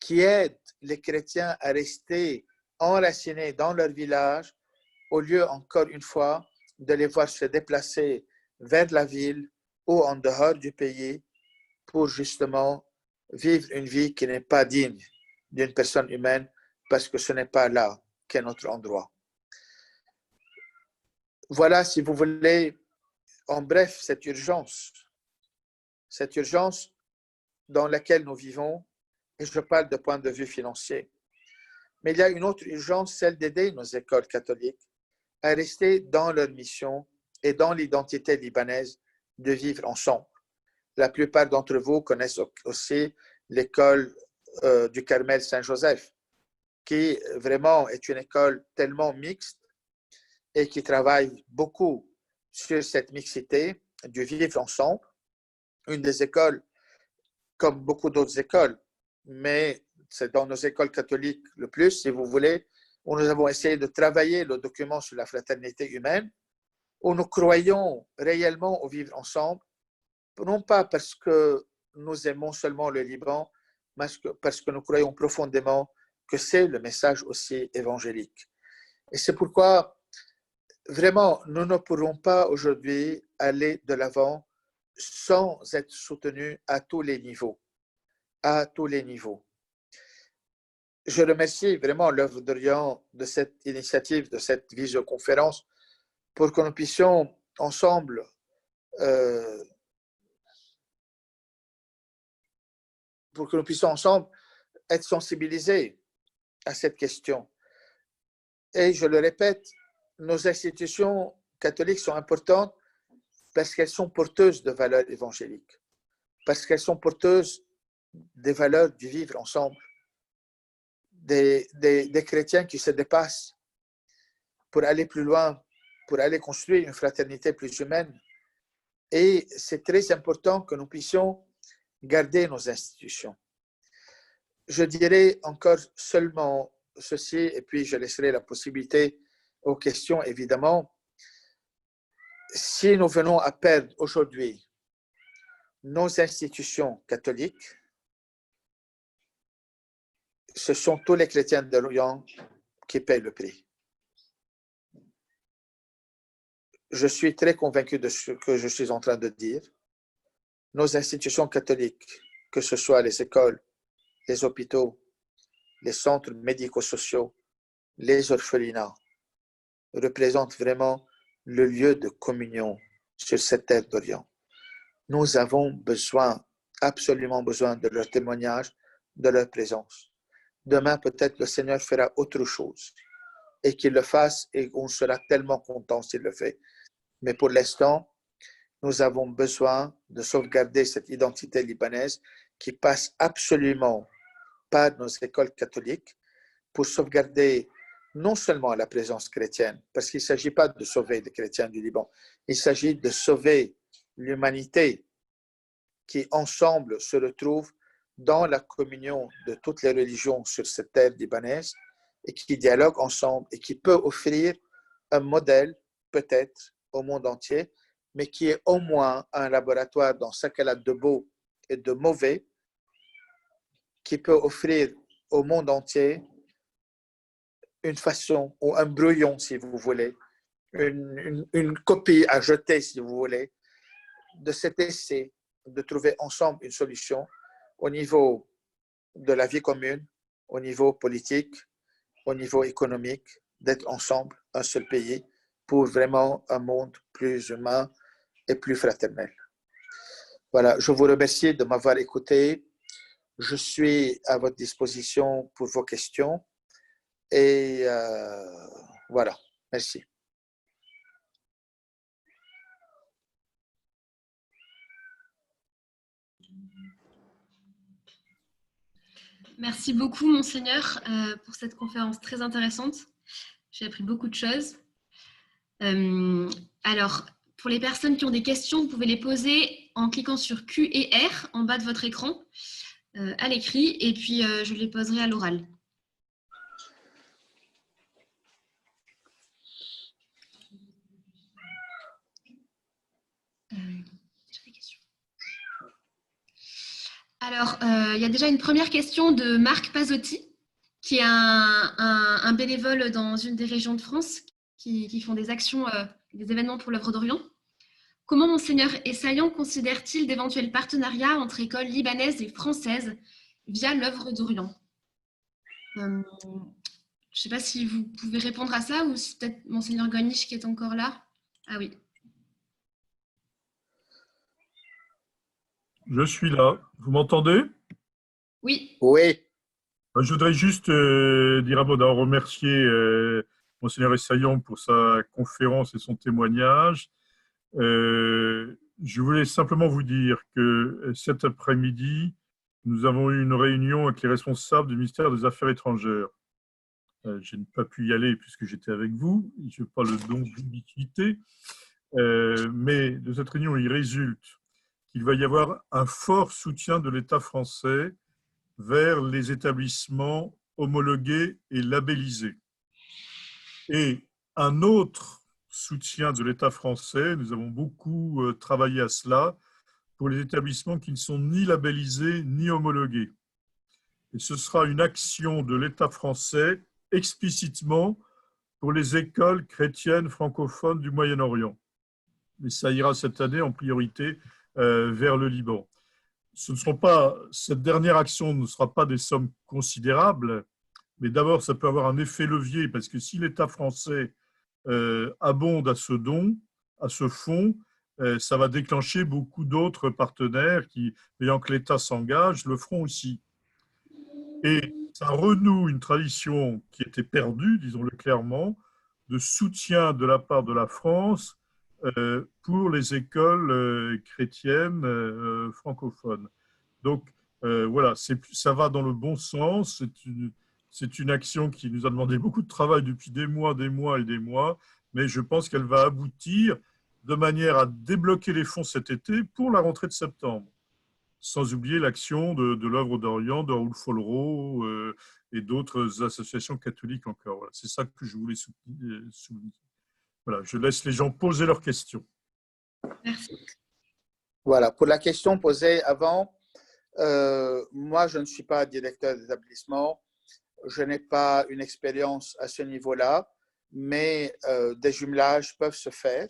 qui aide les chrétiens à rester enracinés dans leur village, au lieu, encore une fois, de les voir se déplacer vers la ville ou en dehors du pays pour justement vivre une vie qui n'est pas digne d'une personne humaine, parce que ce n'est pas là qu'est notre endroit. Voilà, si vous voulez, en bref, cette urgence dans laquelle nous vivons, et je parle de point de vue financier. Mais il y a une autre urgence, celle d'aider nos écoles catholiques à rester dans leur mission et dans l'identité libanaise de vivre ensemble. La plupart d'entre vous connaissent aussi l'école du Carmel Saint-Joseph, qui vraiment est une école tellement mixte et qui travaille beaucoup sur cette mixité du vivre ensemble. Une des écoles, comme beaucoup d'autres écoles, mais c'est dans nos écoles catholiques le plus, si vous voulez, où nous avons essayé de travailler le document sur la fraternité humaine, où nous croyons réellement au vivre ensemble, non pas parce que nous aimons seulement le Liban, mais parce que nous croyons profondément que c'est le message aussi évangélique. Et c'est pourquoi, vraiment, nous ne pourrons pas aujourd'hui aller de l'avant sans être soutenus à tous les niveaux. À tous les niveaux. Je remercie vraiment l'œuvre d'Orient de cette initiative, de cette visioconférence, pour que nous puissions ensemble être sensibilisés à cette question. Et je le répète, nos institutions catholiques sont importantes parce qu'elles sont porteuses de valeurs évangéliques, parce qu'elles sont porteuses des valeurs du vivre ensemble, des chrétiens qui se dépassent pour aller plus loin, pour aller construire une fraternité plus humaine. Et c'est très important que nous puissions garder nos institutions. Je dirais encore seulement ceci, et puis je laisserai la possibilité aux questions, évidemment. Si nous venons à perdre aujourd'hui nos institutions catholiques, ce sont tous les chrétiens de l'Orient qui payent le prix. Je suis très convaincu de ce que je suis en train de dire. Nos institutions catholiques, que ce soit les écoles, les hôpitaux, les centres médico-sociaux, les orphelinats, représentent vraiment le lieu de communion sur cette terre d'Orient. Nous avons besoin, absolument besoin de leur témoignage, de leur présence. Demain, peut-être le Seigneur fera autre chose et qu'il le fasse, et on sera tellement content s'il le fait. Mais pour l'instant, nous avons besoin de sauvegarder cette identité libanaise qui passe absolument par nos écoles catholiques pour sauvegarder non seulement la présence chrétienne, parce qu'il ne s'agit pas de sauver les chrétiens du Liban, il s'agit de sauver l'humanité qui ensemble se retrouve dans la communion de toutes les religions sur cette terre libanaise et qui dialogue ensemble et qui peut offrir un modèle peut-être au monde entier, mais qui est au moins un laboratoire dans ce qu'elle a de beau et de mauvais, qui peut offrir au monde entier une façon ou un brouillon, si vous voulez, une copie à jeter, si vous voulez, de cet essai de trouver ensemble une solution au niveau de la vie commune, au niveau politique, au niveau économique, d'être ensemble, un seul pays, pour vraiment un monde plus humain et plus fraternel. Voilà, je vous remercie de m'avoir écouté. Je suis à votre disposition pour vos questions. Et voilà, merci. Merci beaucoup, Monseigneur, pour cette conférence très intéressante. J'ai appris beaucoup de choses. Alors, pour les personnes qui ont des questions, vous pouvez les poser en cliquant sur Q et R en bas de votre écran, à l'écrit, et puis je les poserai à l'oral. Alors, il y a déjà une première question de Marc Pazotti, qui est un bénévole dans une des régions de France qui font des actions, des événements pour l'œuvre d'Orient. Comment Monseigneur Essayan considère-t-il d'éventuels partenariats entre écoles libanaises et françaises via l'œuvre d'Orient? Je ne sais pas si vous pouvez répondre à ça ou si peut-être Monseigneur Golnisch qui est encore là. Ah oui. Je suis là. Vous m'entendez? Oui. Oui. Je voudrais juste dire un mot, d'abord remercier Monseigneur Essayan pour sa conférence et son témoignage. Je voulais simplement vous dire que cet après-midi, nous avons eu une réunion avec les responsables du ministère des Affaires étrangères. Je n'ai pas pu y aller puisque j'étais avec vous, je n'ai pas le don d'ubiquité, mais de cette réunion, il résulte qu'il va y avoir un fort soutien de l'État français vers les établissements homologués et labellisés. Et un autre soutien de l'État français, nous avons beaucoup travaillé à cela, pour les établissements qui ne sont ni labellisés ni homologués. Et ce sera une action de l'État français explicitement pour les écoles chrétiennes francophones du Moyen-Orient. Mais ça ira cette année en priorité vers le Liban. Cette dernière action ne sera pas des sommes considérables, mais d'abord, ça peut avoir un effet levier, parce que si l'État français abonde à ce don, à ce fonds, ça va déclencher beaucoup d'autres partenaires qui, ayant que l'État s'engage, le feront aussi. Et ça renoue une tradition qui était perdue, disons-le clairement, de soutien de la part de la France pour les écoles chrétiennes francophones. Donc, voilà, ça va dans le bon sens. C'est une action qui nous a demandé beaucoup de travail depuis des mois et des mois, mais je pense qu'elle va aboutir de manière à débloquer les fonds cet été pour la rentrée de septembre. Sans oublier l'action de l'œuvre d'Orient, de Raoul Follereau et d'autres associations catholiques encore. Voilà, c'est ça que je voulais souligner. Voilà, je laisse les gens poser leurs questions. Merci. Voilà, pour la question posée avant, moi, je ne suis pas directeur d'établissement, je n'ai pas une expérience à ce niveau-là, mais des jumelages peuvent se faire,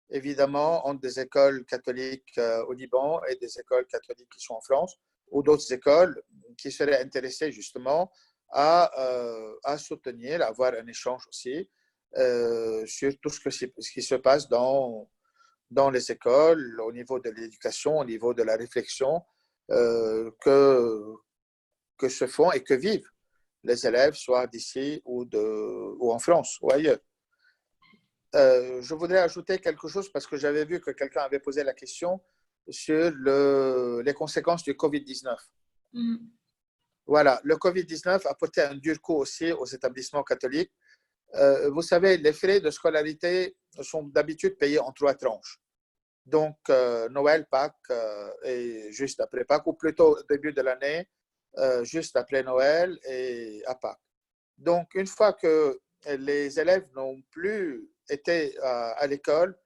évidemment, entre des écoles catholiques au Liban et des écoles catholiques qui sont en France, ou d'autres écoles qui seraient intéressées justement à soutenir, à avoir un échange aussi sur tout ce qui se passe dans les écoles, au niveau de l'éducation, au niveau de la réflexion que se font et que vivent les élèves, soit d'ici ou en France ou ailleurs. Je voudrais ajouter quelque chose parce que j'avais vu que quelqu'un avait posé la question sur les conséquences du Covid-19. Voilà, le Covid-19 a porté un dur coup aussi aux établissements catholiques. Vous savez, les frais de scolarité sont d'habitude payés en 3 tranches. Donc, Noël, Pâques et juste après Pâques, ou plutôt au début de l'année, juste après Noël et à Pâques. Donc, une fois que les élèves n'ont plus été à l'école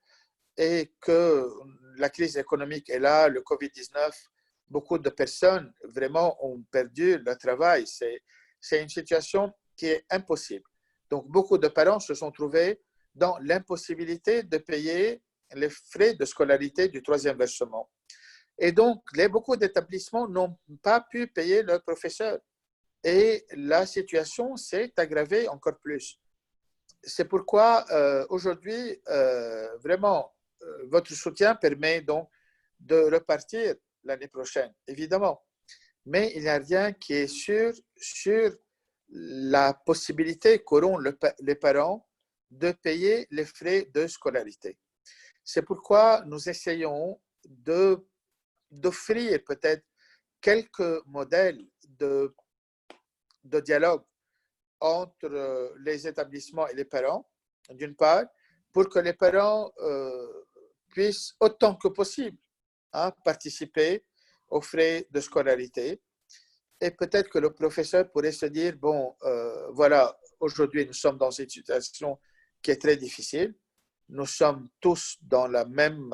et que la crise économique est là, le Covid-19, beaucoup de personnes vraiment ont perdu leur travail. C'est une situation qui est impossible. Donc, beaucoup de parents se sont trouvés dans l'impossibilité de payer les frais de scolarité du troisième versement. Et donc, beaucoup d'établissements n'ont pas pu payer leurs professeurs. Et la situation s'est aggravée encore plus. C'est pourquoi aujourd'hui, vraiment, votre soutien permet donc de repartir l'année prochaine, évidemment. Mais il n'y a rien qui est sûr sur la possibilité qu'auront les parents de payer les frais de scolarité. C'est pourquoi nous essayons d'offrir peut-être quelques modèles de dialogue entre les établissements et les parents, d'une part, pour que les parents puissent autant que possible participer aux frais de scolarité. Et peut-être que le professeur pourrait se dire, bon, voilà, aujourd'hui nous sommes dans une situation qui est très difficile. Nous sommes tous dans la même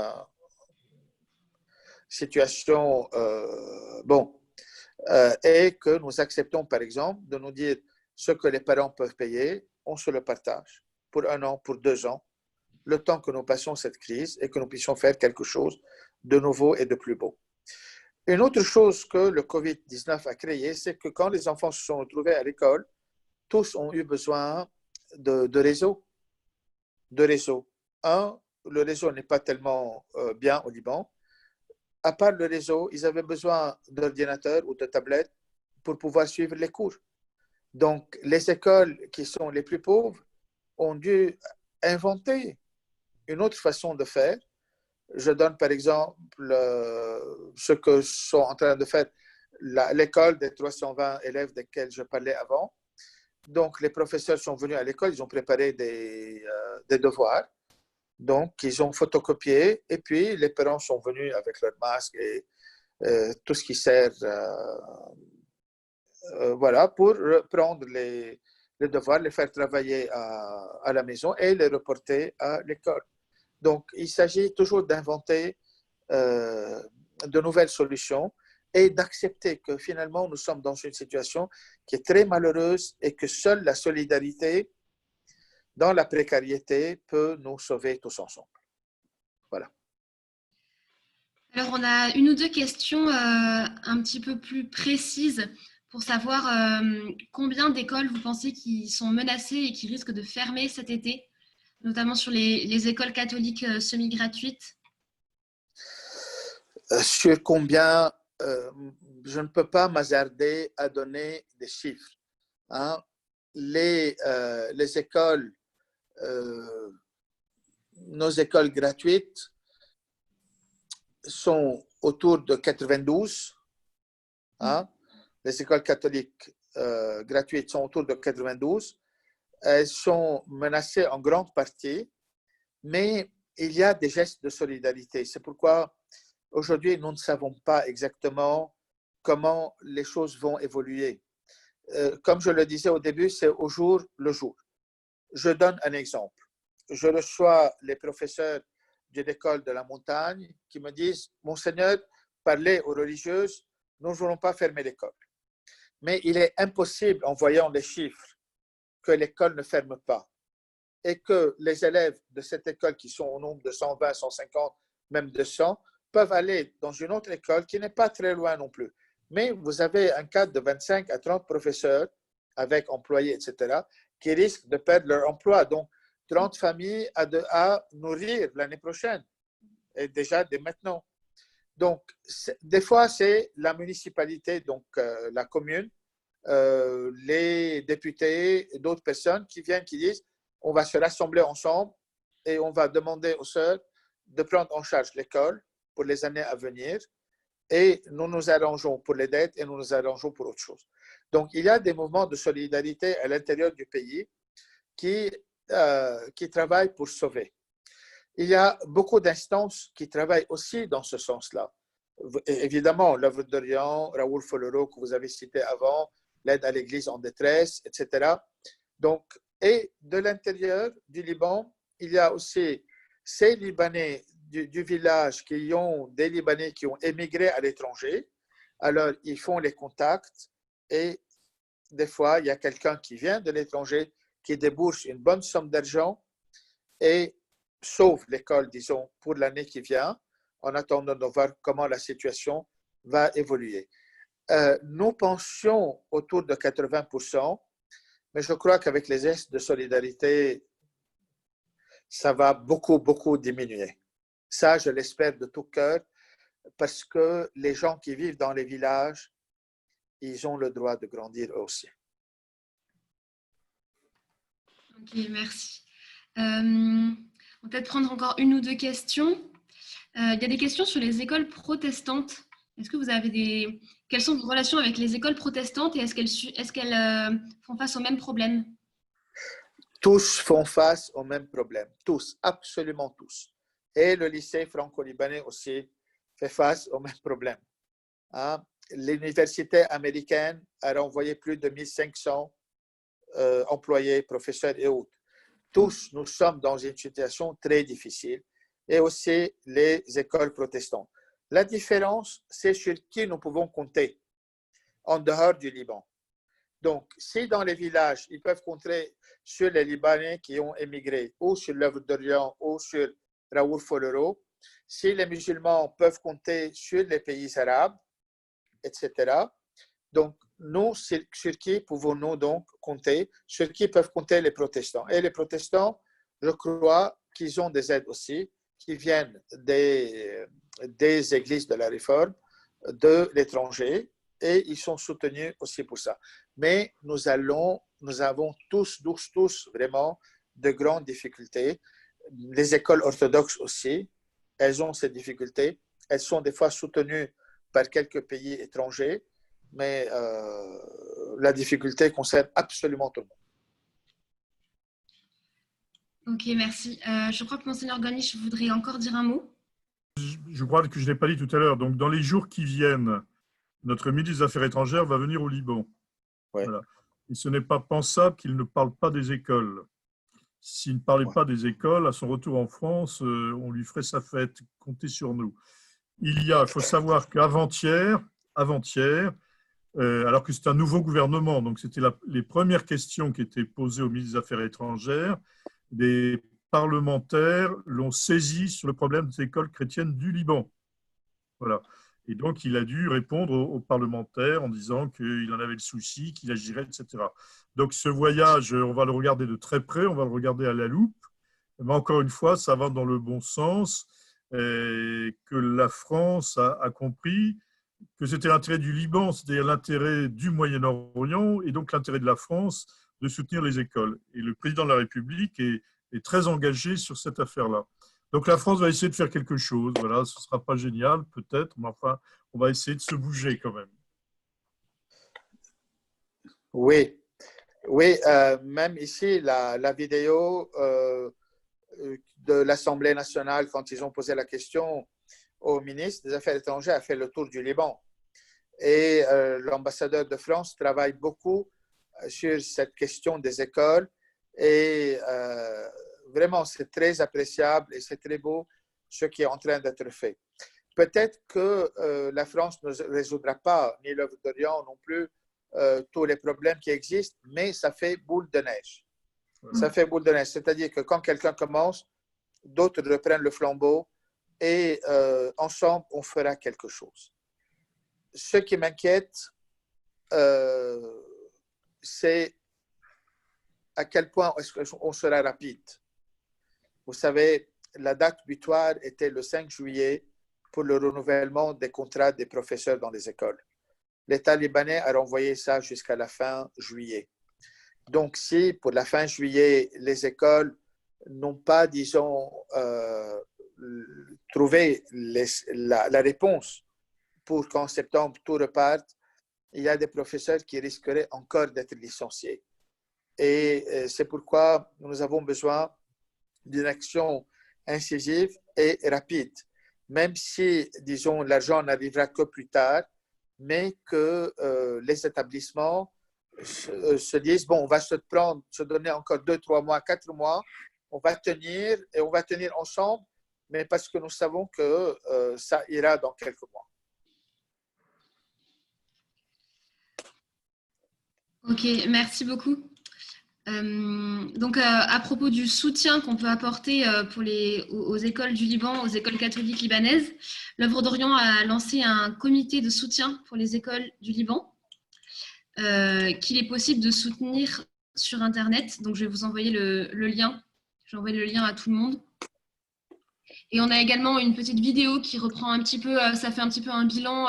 situation, et que nous acceptons, par exemple, de nous dire ce que les parents peuvent payer, on se le partage pour 1 an, pour 2 ans, le temps que nous passons cette crise et que nous puissions faire quelque chose de nouveau et de plus beau. Une autre chose que le Covid-19 a créé, c'est que quand les enfants se sont retrouvés à l'école, tous ont eu besoin de réseau. Le réseau n'est pas tellement bien au Liban. À part le réseau, ils avaient besoin d'ordinateurs ou de tablettes pour pouvoir suivre les cours. Donc, les écoles qui sont les plus pauvres ont dû inventer une autre façon de faire. Je donne par exemple ce que sont en train de faire l'école des 320 élèves desquels je parlais avant. Donc, les professeurs sont venus à l'école, ils ont préparé des devoirs. Donc, ils ont photocopié et puis les parents sont venus avec leur masque et tout ce qui sert pour prendre les devoirs, les faire travailler à la maison et les reporter à l'école. Donc, il s'agit toujours d'inventer de nouvelles solutions et d'accepter que finalement, nous sommes dans une situation qui est très malheureuse et que seule la solidarité dans la précarité peut nous sauver tous ensemble. Voilà. Alors, on a une ou deux questions un petit peu plus précises pour savoir combien d'écoles vous pensez qui sont menacées et qui risquent de fermer cet été, notamment sur les écoles catholiques semi-gratuites. Sur combien, je ne peux pas m'hasarder à donner des chiffres. Les écoles, nos écoles gratuites sont autour de 92. Les écoles catholiques gratuites sont autour de 92. Elles sont menacées en grande partie, mais il y a des gestes de solidarité. C'est pourquoi aujourd'hui, nous ne savons pas exactement comment les choses vont évoluer. Comme je le disais au début, c'est au jour le jour. Je donne un exemple. Je reçois les professeurs de l'école de la montagne qui me disent « Monseigneur, parlez aux religieuses, nous ne voulons pas fermer l'école. » Mais il est impossible, en voyant les chiffres, que l'école ne ferme pas et que les élèves de cette école qui sont au nombre de 120, 150, même 200, peuvent aller dans une autre école qui n'est pas très loin non plus. Mais vous avez un cadre de 25 à 30 professeurs avec employés, etc., qui risquent de perdre leur emploi. Donc, 30 familles à nourrir l'année prochaine, et déjà dès maintenant. Donc, des fois, c'est la municipalité, donc la commune, les députés et d'autres personnes qui viennent, qui disent on va se rassembler ensemble et on va demander aux sœurs de prendre en charge l'école pour les années à venir et nous nous arrangeons pour les dettes et nous nous arrangeons pour autre chose. Donc, il y a des mouvements de solidarité à l'intérieur du pays qui travaillent pour sauver. Il y a beaucoup d'instances qui travaillent aussi dans ce sens-là. Évidemment, l'œuvre d'Orient, Raoul Folero que vous avez cité avant, l'aide à l'Église en détresse, etc. Donc, Et de l'intérieur du Liban, il y a aussi ces Libanais du village qui ont des Libanais qui ont émigré à l'étranger. Alors, ils font les contacts et des fois, il y a quelqu'un qui vient de l'étranger qui débourse une bonne somme d'argent et sauve l'école, disons, pour l'année qui vient, en attendant de voir comment la situation va évoluer. Nous pensions autour de 80%, mais je crois qu'avec les gestes de solidarité, ça va beaucoup, beaucoup diminuer. Ça, je l'espère de tout cœur, parce que les gens qui vivent dans les villages, ils ont le droit de grandir eux aussi. Ok, merci. On va peut-être prendre encore une ou deux questions. Il y a des questions sur les écoles protestantes. Est-ce que vous avez Quelles sont vos relations avec les écoles protestantes et est-ce qu'elles font face aux mêmes problèmes? Tous font face au même problème, tous, absolument tous. Et le lycée franco-libanais aussi fait face au même problème. Hein? L'université américaine a renvoyé plus de 1500 employés, professeurs et autres. Tous, nous sommes dans une situation très difficile. Et aussi les écoles protestantes. La différence, c'est sur qui nous pouvons compter en dehors du Liban. Donc, si dans les villages, ils peuvent compter sur les Libanais qui ont émigré, ou sur l'œuvre d'Orient, ou sur Raoul Folero, si les musulmans peuvent compter sur les pays arabes, etc. Donc, nous, sur qui pouvons-nous donc compter? Sur qui peuvent compter les protestants? Et les protestants, je crois qu'ils ont des aides aussi, qui viennent des églises de la Réforme, de l'étranger, et ils sont soutenus aussi pour ça. Mais nous avons tous vraiment de grandes difficultés. Les écoles orthodoxes aussi, elles ont ces difficultés. Elles sont des fois soutenues par quelques pays étrangers, mais la difficulté concerne absolument tout le monde. Ok, merci. Je crois que Monseigneur Gornish voudrait encore dire un mot. Je crois que je ne l'ai pas dit tout à l'heure. Donc, dans les jours qui viennent, notre ministre des Affaires étrangères va venir au Liban. Ouais. Voilà. Et ce n'est pas pensable qu'il ne parle pas des écoles. S'il ne parlait pas des écoles, à son retour en France, on lui ferait sa fête. Comptez sur nous. Il faut savoir qu'avant-hier, alors que c'est un nouveau gouvernement, donc c'était les premières questions qui étaient posées au ministre des Affaires étrangères, des parlementaires l'ont saisi sur le problème des écoles chrétiennes du Liban. Voilà. Et donc, il a dû répondre aux parlementaires en disant qu'il en avait le souci, qu'il agirait, etc. Donc, ce voyage, on va le regarder de très près, on va le regarder à la loupe. Mais encore une fois, ça va dans le bon sens, et que la France a compris que c'était l'intérêt du Liban, c'est-à-dire l'intérêt du Moyen-Orient, et donc l'intérêt de la France de soutenir les écoles. Et le président de la République est très engagé sur cette affaire-là. Donc la France va essayer de faire quelque chose. Voilà, ce ne sera pas génial, peut-être, mais enfin, on va essayer de se bouger quand même. Oui, même ici, la vidéo de l'Assemblée nationale, quand ils ont posé la question au ministre des Affaires étrangères, a fait le tour du Liban. Et l'ambassadeur de France travaille beaucoup sur cette question des écoles. Et vraiment, c'est très appréciable et c'est très beau ce qui est en train d'être fait. Peut-être que la France ne résoudra pas, ni l'œuvre d'Orient non plus, tous les problèmes qui existent, mais ça fait boule de neige. Ça fait boule de neige, c'est-à-dire que quand quelqu'un commence, d'autres reprennent le flambeau et ensemble, on fera quelque chose. Ce qui m'inquiète, c'est à quel point est-ce qu'on sera rapide. Vous savez, la date butoir était le 5 juillet pour le renouvellement des contrats des professeurs dans les écoles. L'État libanais a renvoyé ça jusqu'à la fin juillet. Donc, si pour la fin juillet, les écoles n'ont pas, disons, trouvé la réponse pour qu'en septembre tout reparte, il y a des professeurs qui risqueraient encore d'être licenciés. Et c'est pourquoi nous avons besoin d'une action incisive et rapide, même si, disons, l'argent n'arrivera que plus tard, mais que les établissements se disent, bon, on va se donner encore 2, 3 mois, 4 mois, on va tenir et on va tenir ensemble, mais parce que nous savons que ça ira dans quelques mois. Ok, merci beaucoup. Donc, à propos du soutien qu'on peut apporter aux écoles du Liban, aux écoles catholiques libanaises, l'Œuvre d'Orient a lancé un comité de soutien pour les écoles du Liban qu'il est possible de soutenir sur Internet. Donc, je vais vous envoyer le lien. Je vais envoyer le lien à tout le monde. Et on a également une petite vidéo qui reprend un petit peu, ça fait un petit peu un bilan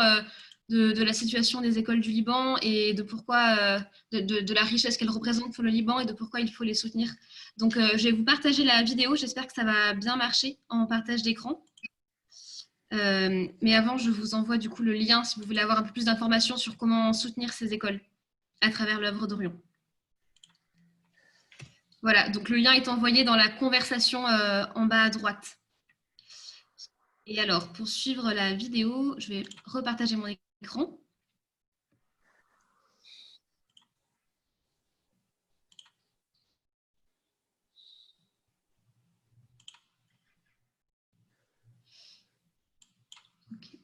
de la situation des écoles du Liban et de pourquoi, de la richesse qu'elles représentent pour le Liban et de pourquoi il faut les soutenir. Donc, je vais vous partager la vidéo. J'espère que ça va bien marcher en partage d'écran. Mais avant, je vous envoie du coup le lien si vous voulez avoir un peu plus d'informations sur comment soutenir ces écoles à travers l'Œuvre d'Orient. Voilà, donc le lien est envoyé dans la conversation en bas à droite. Et alors, pour suivre la vidéo, je vais repartager mon écran. Okay.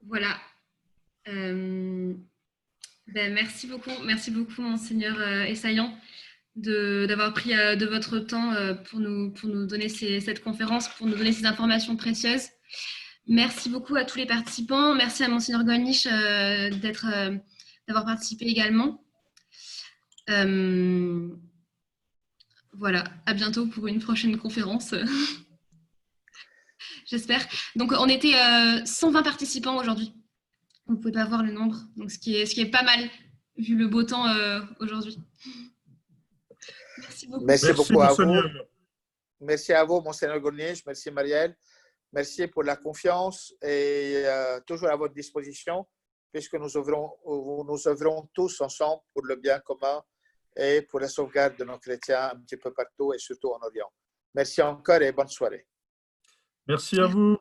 Voilà. Merci beaucoup, Monseigneur Essayan, d'avoir pris de votre temps pour nous donner cette conférence, pour nous donner ces informations précieuses. Merci beaucoup à tous les participants. Merci à Monseigneur Golnisch d'avoir participé également. Voilà, à bientôt pour une prochaine conférence. J'espère. Donc, on était 120 participants aujourd'hui. Vous ne pouvez pas voir le nombre, donc ce qui est pas mal, vu le beau temps aujourd'hui. Merci beaucoup. Merci beaucoup à Monseigneur. vous. Merci à vous, Monseigneur Golnisch. Merci, Marielle. Merci pour la confiance et toujours à votre disposition, puisque nous œuvrons tous ensemble pour le bien commun et pour la sauvegarde de nos chrétiens un petit peu partout et surtout en Orient. Merci encore et bonne soirée. Merci à vous.